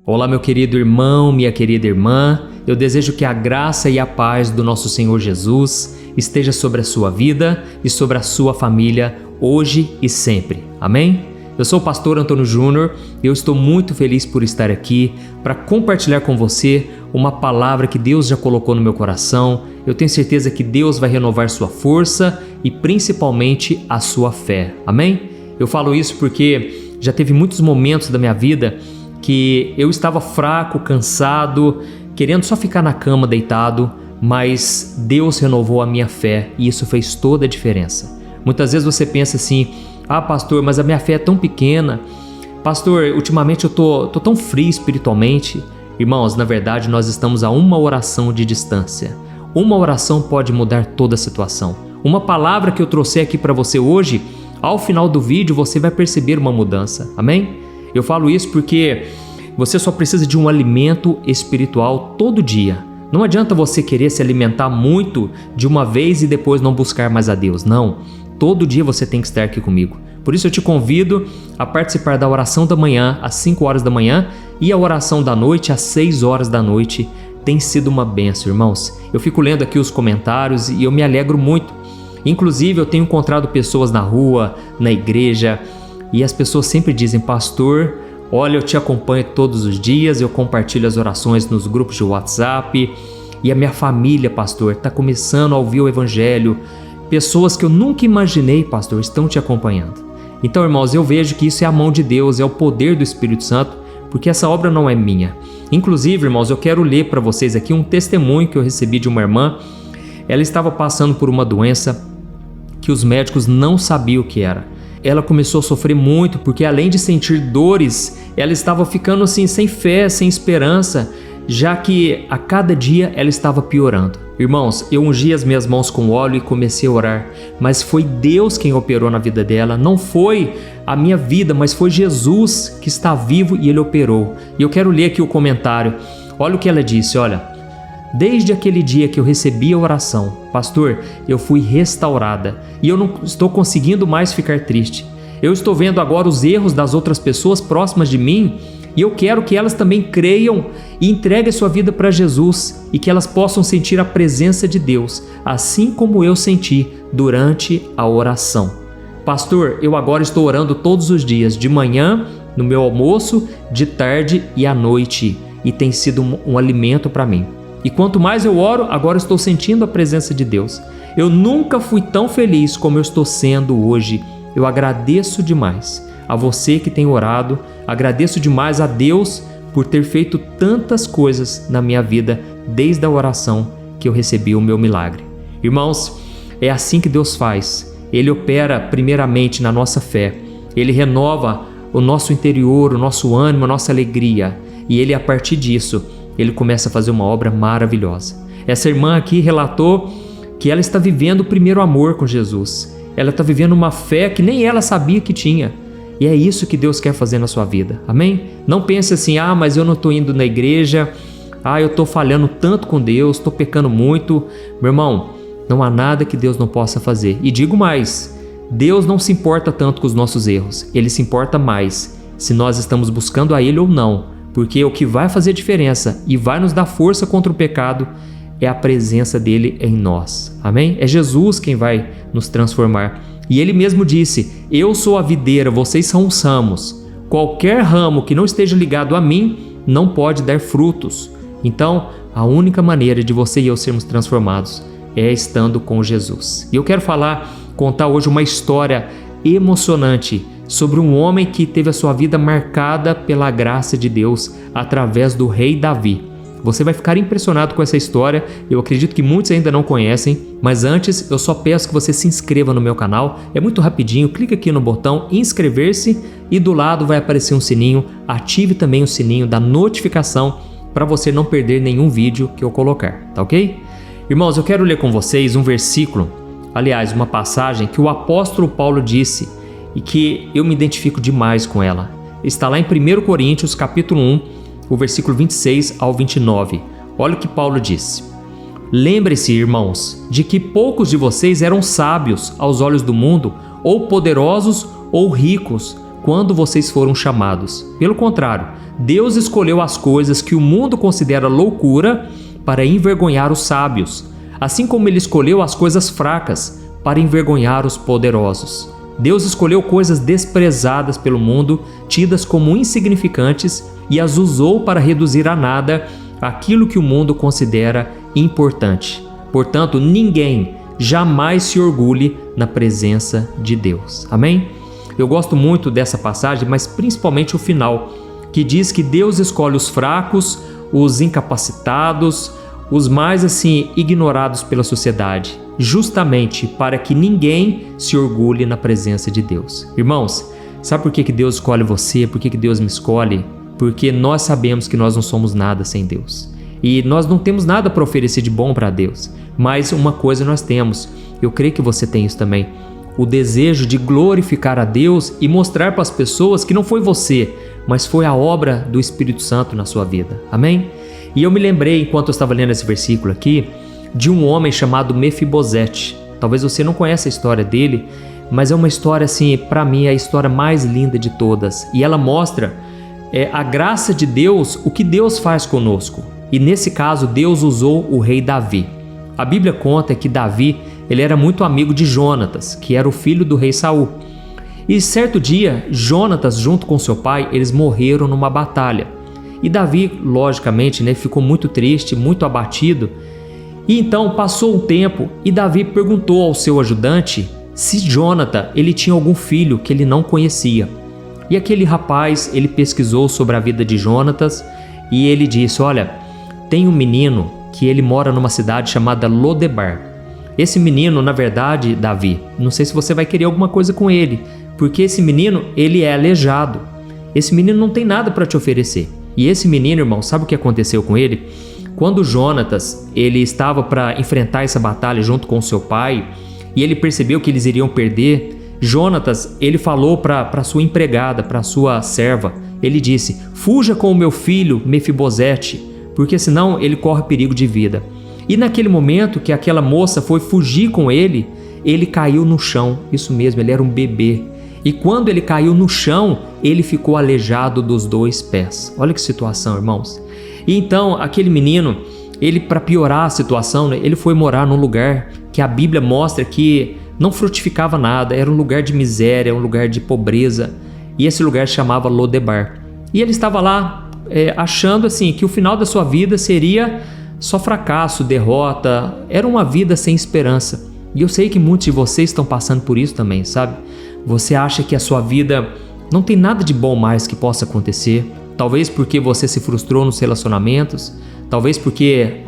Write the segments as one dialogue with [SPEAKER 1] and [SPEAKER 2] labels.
[SPEAKER 1] Olá, meu querido irmão, minha querida irmã. Eu desejo que a graça e a paz do nosso Senhor Jesus esteja sobre a sua vida e sobre a sua família hoje e sempre. Amém? Eu sou o pastor Antônio Júnior e eu estou muito feliz por estar aqui para compartilhar com você uma palavra que Deus já colocou no meu coração. Eu tenho certeza que Deus vai renovar sua força e principalmente a sua fé. Amém? Eu falo isso porque já teve muitos momentos da minha vida que eu estava fraco, cansado, querendo só ficar na cama deitado, mas Deus renovou a minha fé e isso fez toda a diferença. Muitas vezes você pensa assim: ah, pastor, mas a minha fé é tão pequena. Pastor, ultimamente eu tô tão frio espiritualmente. Irmãos, na verdade nós estamos a uma oração de distância. Uma oração pode mudar toda a situação. Uma palavra que eu trouxe aqui para você hoje, ao final do vídeo você vai perceber uma mudança. Amém? Eu falo isso porque você só precisa de um alimento espiritual todo dia. Não adianta você querer se alimentar muito de uma vez e depois não buscar mais a Deus. Não. Todo dia você tem que estar aqui comigo. Por isso eu te convido a participar da oração da manhã às 5 horas da manhã e a oração da noite às 6 horas da noite. Tem sido uma bênção, irmãos. Eu fico lendo aqui os comentários e eu me alegro muito. Inclusive eu tenho encontrado pessoas na rua, na igreja, e as pessoas sempre dizem: pastor, olha, eu te acompanho todos os dias, eu compartilho as orações nos grupos de WhatsApp e a minha família, pastor, está começando a ouvir o Evangelho. Pessoas que eu nunca imaginei, pastor, estão te acompanhando. Então, irmãos, eu vejo que isso é a mão de Deus, é o poder do Espírito Santo, porque essa obra não é minha. Inclusive, irmãos, eu quero ler para vocês aqui um testemunho que eu recebi de uma irmã. Ela estava passando por uma doença que os médicos não sabiam o que era. Ela começou a sofrer muito porque, além de sentir dores, ela estava ficando assim sem fé, sem esperança, já que a cada dia ela estava piorando. Irmãos, eu ungi as minhas mãos com óleo e comecei a orar, mas foi Deus quem operou na vida dela. Não foi a minha vida, mas foi Jesus que está vivo e Ele operou. E eu quero ler aqui o comentário. Olha o que ela disse, olha: desde aquele dia que eu recebi a oração, pastor, eu fui restaurada e eu não estou conseguindo mais ficar triste. Eu estou vendo agora os erros das outras pessoas próximas de mim e eu quero que elas também creiam e entreguem sua vida para Jesus e que elas possam sentir a presença de Deus, assim como eu senti durante a oração. Pastor, eu agora estou orando todos os dias, de manhã, no meu almoço, de tarde e à noite, e tem sido um alimento para mim. E quanto mais eu oro, agora estou sentindo a presença de Deus. Eu nunca fui tão feliz como eu estou sendo hoje. Eu agradeço demais a você que tem orado, agradeço demais a Deus por ter feito tantas coisas na minha vida desde a oração que eu recebi o meu milagre. Irmãos, é assim que Deus faz. Ele opera primeiramente na nossa fé. Ele renova o nosso interior, o nosso ânimo, a nossa alegria. E Ele, a partir disso, Ele começa a fazer uma obra maravilhosa. Essa irmã aqui relatou que ela está vivendo o primeiro amor com Jesus. Ela está vivendo uma fé que nem ela sabia que tinha. E é isso que Deus quer fazer na sua vida. Amém? Não pense assim: ah, mas eu não estou indo na igreja. Ah, eu estou falhando tanto com Deus, estou pecando muito. Meu irmão, não há nada que Deus não possa fazer. E digo mais, Deus não se importa tanto com os nossos erros. Ele se importa mais se nós estamos buscando a Ele ou não. Porque o que vai fazer diferença e vai nos dar força contra o pecado é a presença dele em nós. Amém? É Jesus quem vai nos transformar. E Ele mesmo disse: eu sou a videira, vocês são os ramos. Qualquer ramo que não esteja ligado a mim não pode dar frutos. Então, a única maneira de você e eu sermos transformados é estando com Jesus. E eu quero contar hoje uma história emocionante sobre um homem que teve a sua vida marcada pela graça de Deus através do rei Davi. Você vai ficar impressionado com essa história, eu acredito que muitos ainda não conhecem, mas antes eu só peço que você se inscreva no meu canal, é muito rapidinho, clica aqui no botão inscrever-se e do lado vai aparecer um sininho, ative também o sininho da notificação para você não perder nenhum vídeo que eu colocar, tá ok? Irmãos, eu quero ler com vocês um versículo, aliás, uma passagem que o apóstolo Paulo disse e que eu me identifico demais com ela. Está lá em 1 Coríntios capítulo 1, o versículo 26 ao 29. Olha o que Paulo disse: lembre-se, irmãos, de que poucos de vocês eram sábios aos olhos do mundo, ou poderosos, ou ricos, quando vocês foram chamados. Pelo contrário, Deus escolheu as coisas que o mundo considera loucura para envergonhar os sábios, assim como Ele escolheu as coisas fracas para envergonhar os poderosos. Deus escolheu coisas desprezadas pelo mundo, tidas como insignificantes, e as usou para reduzir a nada aquilo que o mundo considera importante. Portanto, ninguém jamais se orgulhe na presença de Deus. Amém? Eu gosto muito dessa passagem, mas principalmente o final, que diz que Deus escolhe os fracos, os incapacitados, os mais ignorados pela sociedade, justamente para que ninguém se orgulhe na presença de Deus. Irmãos, sabe por que Deus escolhe você? Por que Deus me escolhe? Porque nós sabemos que nós não somos nada sem Deus. E nós não temos nada para oferecer de bom para Deus. Mas uma coisa nós temos, eu creio que você tem isso também, o desejo de glorificar a Deus e mostrar para as pessoas que não foi você, mas foi a obra do Espírito Santo na sua vida. Amém? E eu me lembrei, enquanto eu estava lendo esse versículo aqui, de um homem chamado Mefibosete. Talvez você não conheça a história dele, mas é uma história, para mim, é a história mais linda de todas. E ela mostra a graça de Deus, o que Deus faz conosco. E nesse caso, Deus usou o rei Davi. A Bíblia conta que Davi, ele era muito amigo de Jonatas, que era o filho do rei Saul. E certo dia, Jonatas, junto com seu pai, eles morreram numa batalha. E Davi, logicamente, ficou muito triste, muito abatido. E então passou um tempo e Davi perguntou ao seu ajudante se Jonathan ele tinha algum filho que ele não conhecia. E aquele rapaz, ele pesquisou sobre a vida de Jonatas e ele disse: olha, tem um menino que ele mora numa cidade chamada Lodebar. Esse menino, na verdade, Davi, não sei se você vai querer alguma coisa com ele, porque esse menino, ele é aleijado. Esse menino não tem nada para te oferecer. E esse menino, irmão, sabe o que aconteceu com ele? Quando Jonatas, ele estava para enfrentar essa batalha junto com seu pai, e ele percebeu que eles iriam perder, Jonatas, ele falou para sua empregada, para sua serva, ele disse: fuja com o meu filho Mefibosete, porque senão ele corre perigo de vida. E naquele momento que aquela moça foi fugir com ele, ele caiu no chão. Isso mesmo, ele era um bebê. E quando ele caiu no chão, ele ficou aleijado dos 2 pés. Olha que situação, irmãos. E então, aquele menino, ele, para piorar a situação, ele foi morar num lugar que a Bíblia mostra que não frutificava nada, era um lugar de miséria, um lugar de pobreza. E esse lugar se chamava Lodebar. E ele estava lá achando que o final da sua vida seria só fracasso, derrota, era uma vida sem esperança. E eu sei que muitos de vocês estão passando por isso também, sabe? Você acha que a sua vida não tem nada de bom mais que possa acontecer, talvez porque você se frustrou nos relacionamentos, talvez porque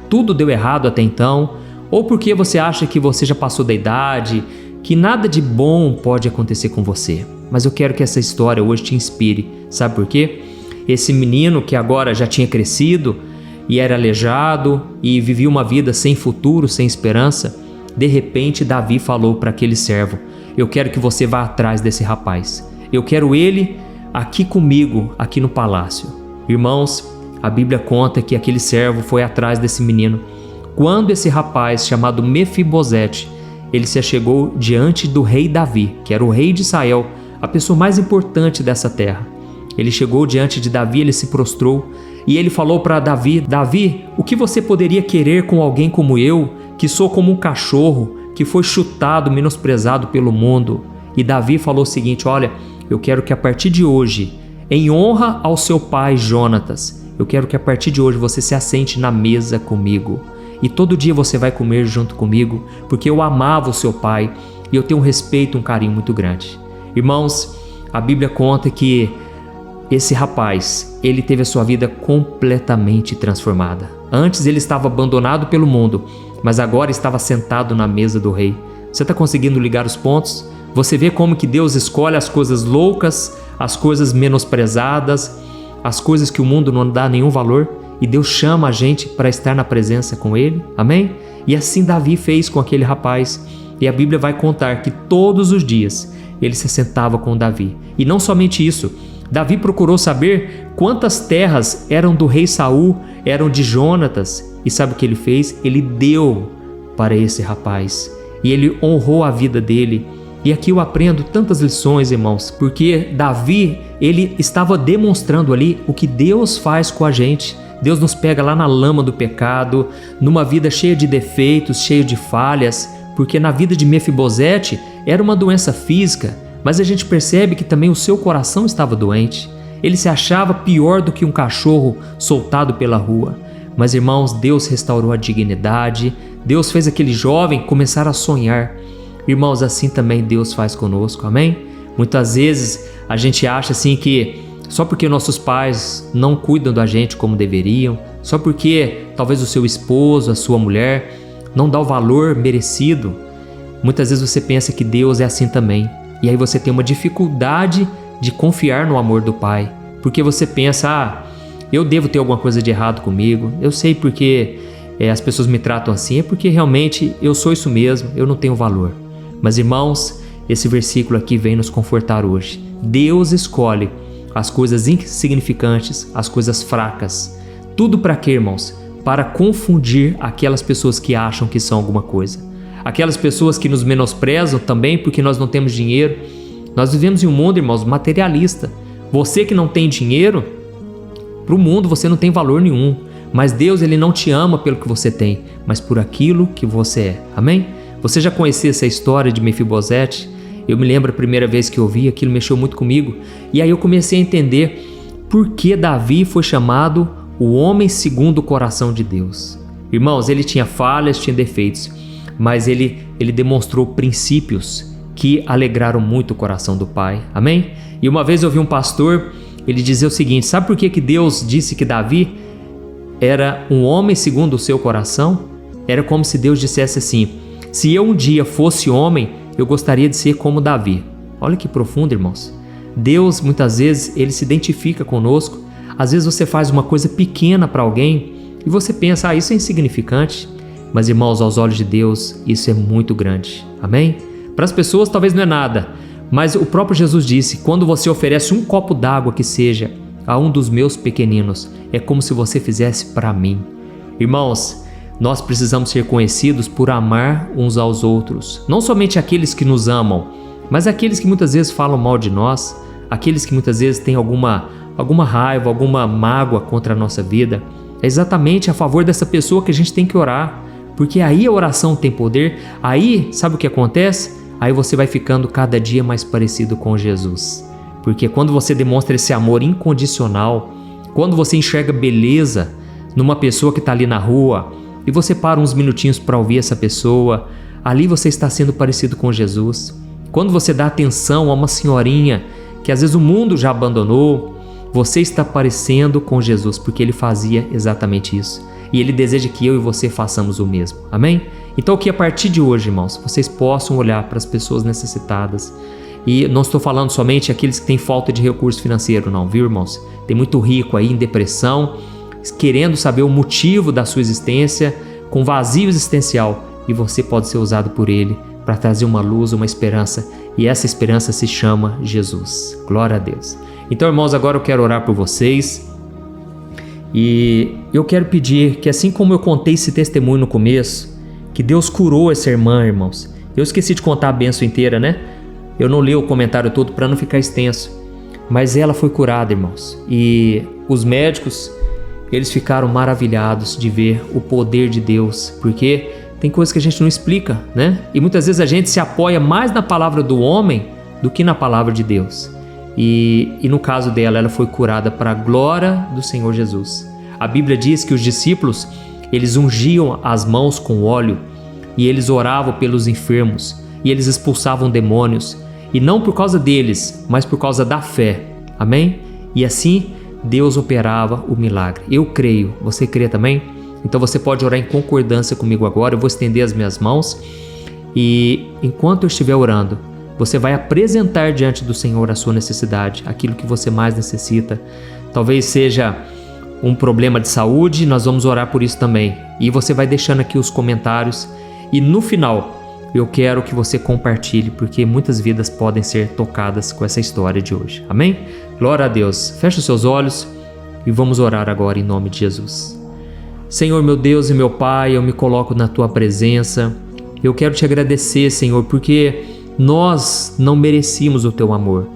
[SPEAKER 1] tudo deu errado até então, ou porque você acha que você já passou da idade, que nada de bom pode acontecer com você. Mas eu quero que essa história hoje te inspire, sabe por quê? Esse menino que agora já tinha crescido e era aleijado e vivia uma vida sem futuro, sem esperança, de repente Davi falou para aquele servo: eu quero que você vá atrás desse rapaz, eu quero ele aqui comigo, aqui no palácio. Irmãos, a Bíblia conta que aquele servo foi atrás desse menino. Quando esse rapaz chamado Mefibosete, ele se achegou diante do rei Davi, que era o rei de Israel, a pessoa mais importante dessa terra. Ele chegou diante de Davi, ele se prostrou e ele falou para Davi: Davi, o que você poderia querer com alguém como eu, que sou como um cachorro, que foi chutado, menosprezado pelo mundo? E Davi falou o seguinte: olha, eu quero que a partir de hoje, em honra ao seu pai Jonatas, eu quero que a partir de hoje você se assente na mesa comigo. E todo dia você vai comer junto comigo, porque eu amava o seu pai e eu tenho um respeito, um carinho muito grande. Irmãos, a Bíblia conta que esse rapaz, ele teve a sua vida completamente transformada. Antes ele estava abandonado pelo mundo, mas agora estava sentado na mesa do rei. Você está conseguindo ligar os pontos? Você vê como que Deus escolhe as coisas loucas, as coisas menosprezadas, as coisas que o mundo não dá nenhum valor, e Deus chama a gente para estar na presença com Ele. Amém? E assim Davi fez com aquele rapaz. E a Bíblia vai contar que todos os dias ele se sentava com Davi. E não somente isso, Davi procurou saber quantas terras eram do rei Saul, eram de Jonatas. E sabe o que ele fez? Ele deu para esse rapaz. E ele honrou a vida dele. E aqui eu aprendo tantas lições, irmãos, porque Davi, ele estava demonstrando ali o que Deus faz com a gente. Deus nos pega lá na lama do pecado, numa vida cheia de defeitos, cheia de falhas, porque na vida de Mefibosete era uma doença física, mas a gente percebe que também o seu coração estava doente. Ele se achava pior do que um cachorro soltado pela rua. Mas, irmãos, Deus restaurou a dignidade, Deus fez aquele jovem começar a sonhar. Irmãos, assim também Deus faz conosco, amém? Muitas vezes a gente acha assim que só porque nossos pais não cuidam da gente como deveriam, só porque talvez o seu esposo, a sua mulher não dá o valor merecido, muitas vezes você pensa que Deus é assim também. E aí você tem uma dificuldade de confiar no amor do Pai, porque você pensa, eu devo ter alguma coisa de errado comigo, eu sei porque as pessoas me tratam assim, é porque realmente eu sou isso mesmo, eu não tenho valor. Mas, irmãos, esse versículo aqui vem nos confortar hoje. Deus escolhe as coisas insignificantes, as coisas fracas. Tudo para quê, irmãos? Para confundir aquelas pessoas que acham que são alguma coisa. Aquelas pessoas que nos menosprezam também porque nós não temos dinheiro. Nós vivemos em um mundo, irmãos, materialista. Você que não tem dinheiro, para o mundo você não tem valor nenhum. Mas Deus, Ele não te ama pelo que você tem, mas por aquilo que você é. Amém? Você já conhecia essa história de Mefibosete? Eu me lembro a primeira vez que eu ouvi, aquilo mexeu muito comigo. E aí eu comecei a entender por que Davi foi chamado o homem segundo o coração de Deus. Irmãos, ele tinha falhas, tinha defeitos, mas ele demonstrou princípios que alegraram muito o coração do Pai. Amém? E uma vez eu ouvi um pastor, ele dizer o seguinte: sabe por que Deus disse que Davi era um homem segundo o seu coração? Era como se Deus dissesse assim: se eu um dia fosse homem, eu gostaria de ser como Davi. Olha que profundo, irmãos. Deus, muitas vezes, Ele se identifica conosco. Às vezes você faz uma coisa pequena para alguém e você pensa, isso é insignificante. Mas, irmãos, aos olhos de Deus, isso é muito grande. Amém? Para as pessoas talvez não é nada, mas o próprio Jesus disse, quando você oferece um copo d'água que seja a um dos meus pequeninos, é como se você fizesse para mim. Irmãos, nós precisamos ser conhecidos por amar uns aos outros. Não somente aqueles que nos amam, mas aqueles que muitas vezes falam mal de nós, aqueles que muitas vezes têm alguma raiva, alguma mágoa contra a nossa vida. É exatamente a favor dessa pessoa que a gente tem que orar, porque aí a oração tem poder. Aí, sabe o que acontece? Aí você vai ficando cada dia mais parecido com Jesus. Porque quando você demonstra esse amor incondicional, quando você enxerga beleza numa pessoa que está ali na rua, e você para uns minutinhos para ouvir essa pessoa, ali você está sendo parecido com Jesus. Quando você dá atenção a uma senhorinha que às vezes o mundo já abandonou, você está parecendo com Jesus, porque Ele fazia exatamente isso. E Ele deseja que eu e você façamos o mesmo. Amém? Então que a partir de hoje, irmãos, vocês possam olhar para as pessoas necessitadas. E não estou falando somente aqueles que têm falta de recurso financeiro, não, viu, irmãos? Tem muito rico aí em depressão, querendo saber o motivo da sua existência, com vazio existencial, e você pode ser usado por Ele para trazer uma luz, uma esperança, e essa esperança se chama Jesus. Glória a Deus. Então, irmãos, agora eu quero orar por vocês, e eu quero pedir que, assim como eu contei esse testemunho no começo, que Deus curou essa irmã, irmãos. Eu esqueci de contar a bênção inteira, né? Eu não li o comentário todo para não ficar extenso, mas ela foi curada, irmãos, e os médicos, eles ficaram maravilhados de ver o poder de Deus, porque tem coisas que a gente não explica, né? E muitas vezes a gente se apoia mais na palavra do homem do que na palavra de Deus. E no caso dela, ela foi curada para a glória do Senhor Jesus. A Bíblia diz que os discípulos, eles ungiam as mãos com óleo e eles oravam pelos enfermos e eles expulsavam demônios. E não por causa deles, mas por causa da fé. Amém? E assim Deus operava o milagre. Eu creio. Você crê também? Então você pode orar em concordância comigo agora. Eu vou estender as minhas mãos e enquanto eu estiver orando, você vai apresentar diante do Senhor a sua necessidade, aquilo que você mais necessita. Talvez seja um problema de saúde, nós vamos orar por isso também. E você vai deixando aqui os comentários e no final eu quero que você compartilhe, porque muitas vidas podem ser tocadas com essa história de hoje. Amém? Glória a Deus. Feche os seus olhos e vamos orar agora em nome de Jesus. Senhor, meu Deus e meu Pai, eu me coloco na Tua presença. Eu quero Te agradecer, Senhor, porque nós não merecíamos o teu amor.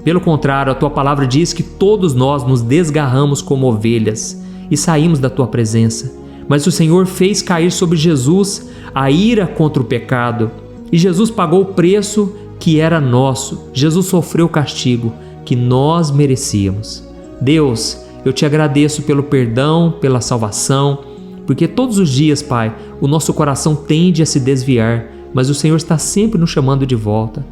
[SPEAKER 1] Pelo contrário, a tua palavra diz que todos nós nos desgarramos como ovelhas e saímos da tua presença. Mas o Senhor fez cair sobre Jesus a ira contra o pecado. E Jesus pagou o preço que era nosso. Jesus sofreu o castigo que nós merecíamos. Deus, eu te agradeço pelo perdão, pela salvação, porque todos os dias, Pai, o nosso coração tende a se desviar, mas o Senhor está sempre nos chamando de volta.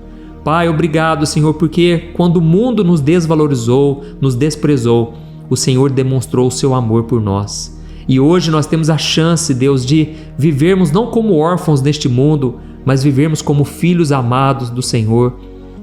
[SPEAKER 1] Pai, obrigado, Senhor, porque quando o mundo nos desvalorizou, nos desprezou, o Senhor demonstrou o seu amor por nós. E hoje nós temos a chance, Deus, de vivermos não como órfãos neste mundo, mas vivermos como filhos amados do Senhor.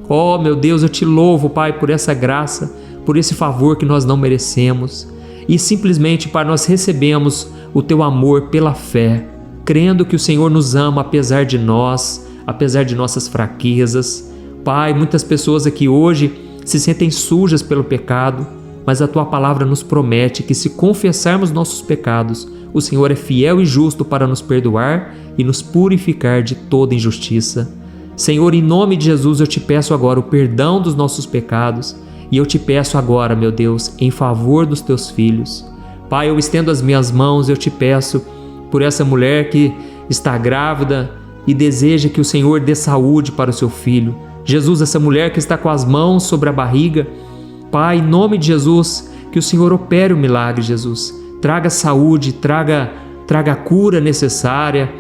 [SPEAKER 1] Oh, meu Deus, eu te louvo, Pai, por essa graça, por esse favor que nós não merecemos. E simplesmente, Pai, nós recebemos o teu amor pela fé, crendo que o Senhor nos ama apesar de nós, apesar de nossas fraquezas. Pai, muitas pessoas aqui hoje se sentem sujas pelo pecado, mas a tua palavra nos promete que se confessarmos nossos pecados, o Senhor é fiel e justo para nos perdoar e nos purificar de toda injustiça. Senhor, em nome de Jesus, eu te peço agora o perdão dos nossos pecados e eu te peço agora, meu Deus, em favor dos teus filhos. Pai, eu estendo as minhas mãos, eu te peço por essa mulher que está grávida e deseja que o Senhor dê saúde para o seu filho. Jesus, essa mulher que está com as mãos sobre a barriga, Pai, em nome de Jesus, que o Senhor opere o milagre, Jesus. Traga saúde, traga a cura necessária.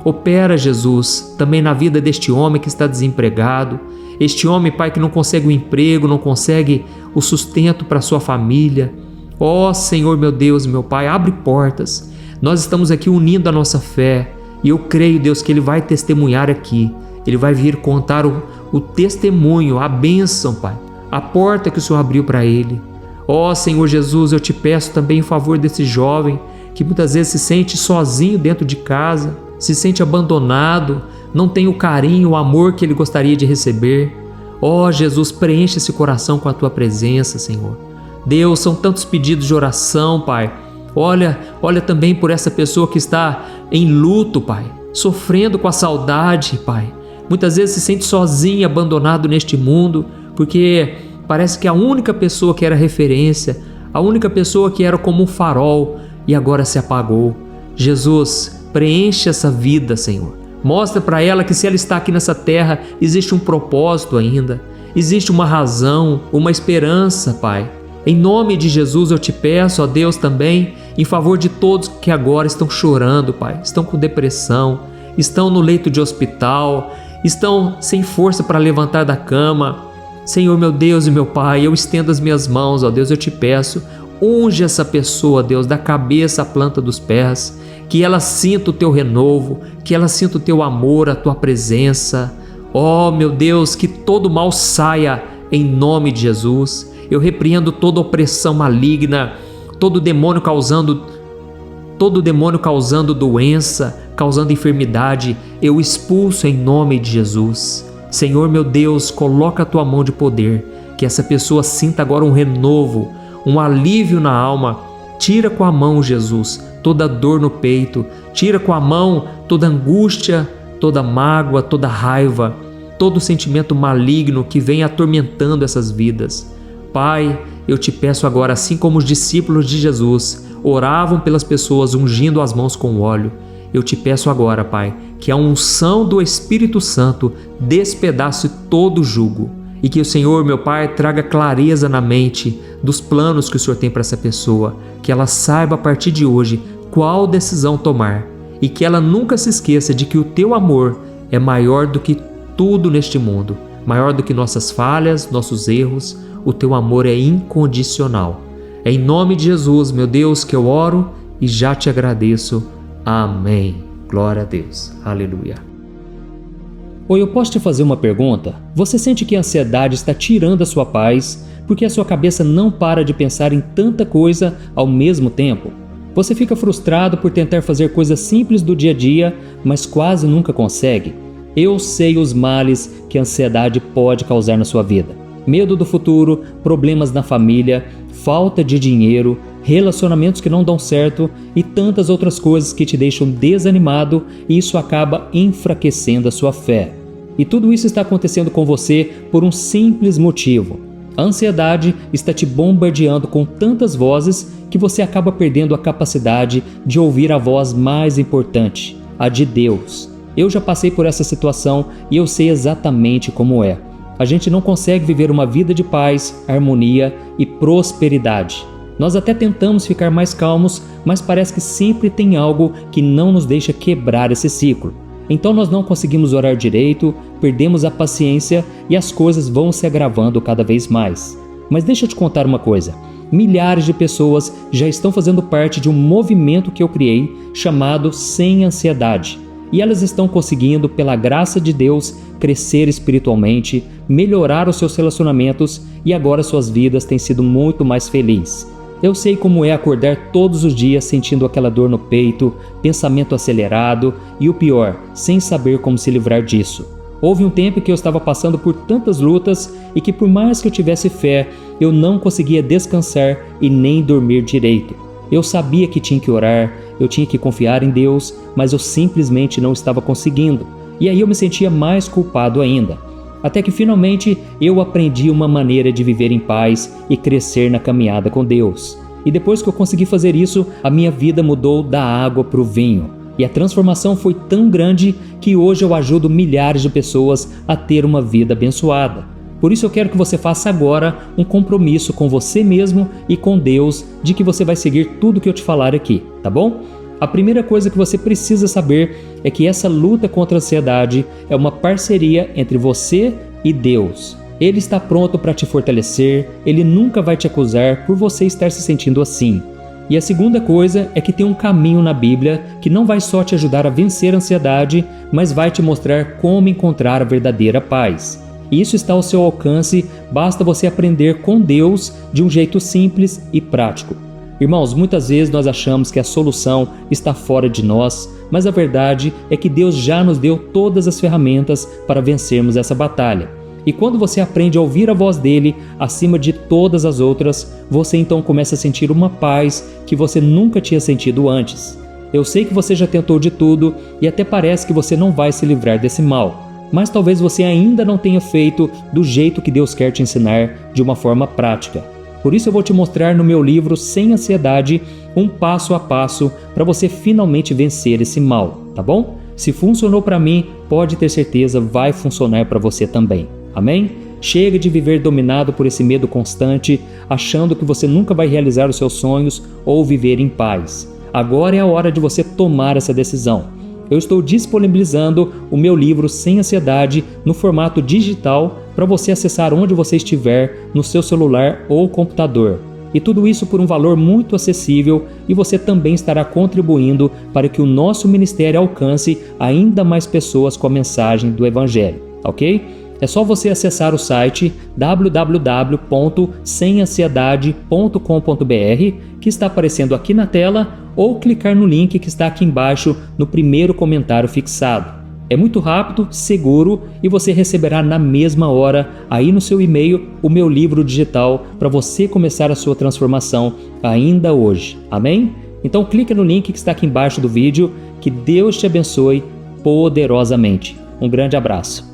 [SPEAKER 1] Opera, Jesus, também na vida deste homem que está desempregado. Este homem, Pai, que não consegue o emprego, não consegue o sustento para sua família. Ó Senhor, meu Deus, meu Pai, abre portas. Nós estamos aqui unindo a nossa fé e eu creio, Deus, que Ele vai testemunhar aqui. Ele vai vir contar o testemunho, a bênção, Pai, a porta que o Senhor abriu para ele. Ó Senhor Jesus, eu te peço também em favor desse jovem que muitas vezes se sente sozinho dentro de casa, se sente abandonado, não tem o carinho, o amor que ele gostaria de receber. Ó Jesus, preenche esse coração com a tua presença, Senhor. Deus, são tantos pedidos de oração, Pai. Olha também por essa pessoa que está em luto, Pai, sofrendo com a saudade, Pai. Muitas vezes se sente sozinho, abandonado neste mundo, porque parece que a única pessoa que era referência, a única pessoa que era como um farol e agora se apagou. Jesus, preenche essa vida, Senhor. Mostra para ela que se ela está aqui nessa terra, existe um propósito ainda, existe uma razão, uma esperança, Pai. Em nome de Jesus eu te peço, ó Deus, também em favor de todos que agora estão chorando, Pai, estão com depressão, estão no leito de hospital, estão sem força para levantar da cama. Senhor, meu Deus e meu Pai, eu estendo as minhas mãos, ó Deus, eu te peço, unge essa pessoa, Deus, da cabeça à planta dos pés, que ela sinta o teu renovo, que ela sinta o teu amor, a tua presença. Ó, meu Deus, que todo mal saia em nome de Jesus. Eu repreendo toda opressão maligna, todo demônio causando doença, causando enfermidade, eu expulso em nome de Jesus. Senhor, meu Deus, coloca a tua mão de poder, que essa pessoa sinta agora um renovo, um alívio na alma. Tira com a mão, Jesus, toda dor no peito, tira com a mão toda angústia, toda mágoa, toda raiva, todo sentimento maligno que vem atormentando essas vidas. Pai, eu te peço agora, assim como os discípulos de Jesus oravam pelas pessoas ungindo as mãos com óleo, eu te peço agora, Pai, que a unção do Espírito Santo despedace todo o jugo e que o Senhor, meu Pai, traga clareza na mente dos planos que o Senhor tem para essa pessoa, que ela saiba a partir de hoje qual decisão tomar e que ela nunca se esqueça de que o teu amor é maior do que tudo neste mundo, maior do que nossas falhas, nossos erros. O teu amor é incondicional. É em nome de Jesus, meu Deus, que eu oro e já te agradeço. Amém. Glória a Deus. Aleluia.
[SPEAKER 2] Oi, eu posso te fazer uma pergunta? Você sente que a ansiedade está tirando a sua paz porque a sua cabeça não para de pensar em tanta coisa ao mesmo tempo? Você fica frustrado por tentar fazer coisas simples do dia a dia, mas quase nunca consegue? Eu sei os males que a ansiedade pode causar na sua vida. Medo do futuro, problemas na família, falta de dinheiro, relacionamentos que não dão certo e tantas outras coisas que te deixam desanimado, e isso acaba enfraquecendo a sua fé. E tudo isso está acontecendo com você por um simples motivo. A ansiedade está te bombardeando com tantas vozes que você acaba perdendo a capacidade de ouvir a voz mais importante, a de Deus. Eu já passei por essa situação e eu sei exatamente como é. A gente não consegue viver uma vida de paz, harmonia e prosperidade. Nós até tentamos ficar mais calmos, mas parece que sempre tem algo que não nos deixa quebrar esse ciclo. Então nós não conseguimos orar direito, perdemos a paciência e as coisas vão se agravando cada vez mais. Mas deixa eu te contar uma coisa. Milhares de pessoas já estão fazendo parte de um movimento que eu criei chamado Sem Ansiedade. E elas estão conseguindo, pela graça de Deus, crescer espiritualmente, melhorar os seus relacionamentos e agora suas vidas têm sido muito mais felizes. Eu sei como é acordar todos os dias sentindo aquela dor no peito, pensamento acelerado e o pior, sem saber como se livrar disso. Houve um tempo que eu estava passando por tantas lutas e que por mais que eu tivesse fé, eu não conseguia descansar e nem dormir direito. Eu sabia que tinha que orar, eu tinha que confiar em Deus, mas eu simplesmente não estava conseguindo. E aí eu me sentia mais culpado ainda. Até que finalmente eu aprendi uma maneira de viver em paz e crescer na caminhada com Deus. E depois que eu consegui fazer isso, a minha vida mudou da água para o vinho. E a transformação foi tão grande que hoje eu ajudo milhares de pessoas a ter uma vida abençoada. Por isso eu quero que você faça agora um compromisso com você mesmo e com Deus de que você vai seguir tudo que eu te falar aqui, tá bom? A primeira coisa que você precisa saber é que essa luta contra a ansiedade é uma parceria entre você e Deus. Ele está pronto para te fortalecer, ele nunca vai te acusar por você estar se sentindo assim. E a segunda coisa é que tem um caminho na Bíblia que não vai só te ajudar a vencer a ansiedade, mas vai te mostrar como encontrar a verdadeira paz. E isso está ao seu alcance, basta você aprender com Deus de um jeito simples e prático. Irmãos, muitas vezes nós achamos que a solução está fora de nós, mas a verdade é que Deus já nos deu todas as ferramentas para vencermos essa batalha. E quando você aprende a ouvir a voz dele acima de todas as outras, você então começa a sentir uma paz que você nunca tinha sentido antes. Eu sei que você já tentou de tudo e até parece que você não vai se livrar desse mal, mas talvez você ainda não tenha feito do jeito que Deus quer te ensinar de uma forma prática. Por isso eu vou te mostrar no meu livro Sem Ansiedade um passo a passo para você finalmente vencer esse mal, tá bom? Se funcionou para mim, pode ter certeza vai funcionar para você também. Amém? Chega de viver dominado por esse medo constante, achando que você nunca vai realizar os seus sonhos ou viver em paz. Agora é a hora de você tomar essa decisão. Eu estou disponibilizando o meu livro Sem Ansiedade no formato digital para você acessar onde você estiver, no seu celular ou computador. E tudo isso por um valor muito acessível e você também estará contribuindo para que o nosso ministério alcance ainda mais pessoas com a mensagem do Evangelho, ok? É só você acessar o site www.semansiedade.com.br que está aparecendo aqui na tela ou clicar no link que está aqui embaixo no primeiro comentário fixado. É muito rápido, seguro e você receberá na mesma hora, aí no seu e-mail, o meu livro digital para você começar a sua transformação ainda hoje. Amém? Então clica no link que está aqui embaixo do vídeo. Que Deus te abençoe poderosamente. Um grande abraço.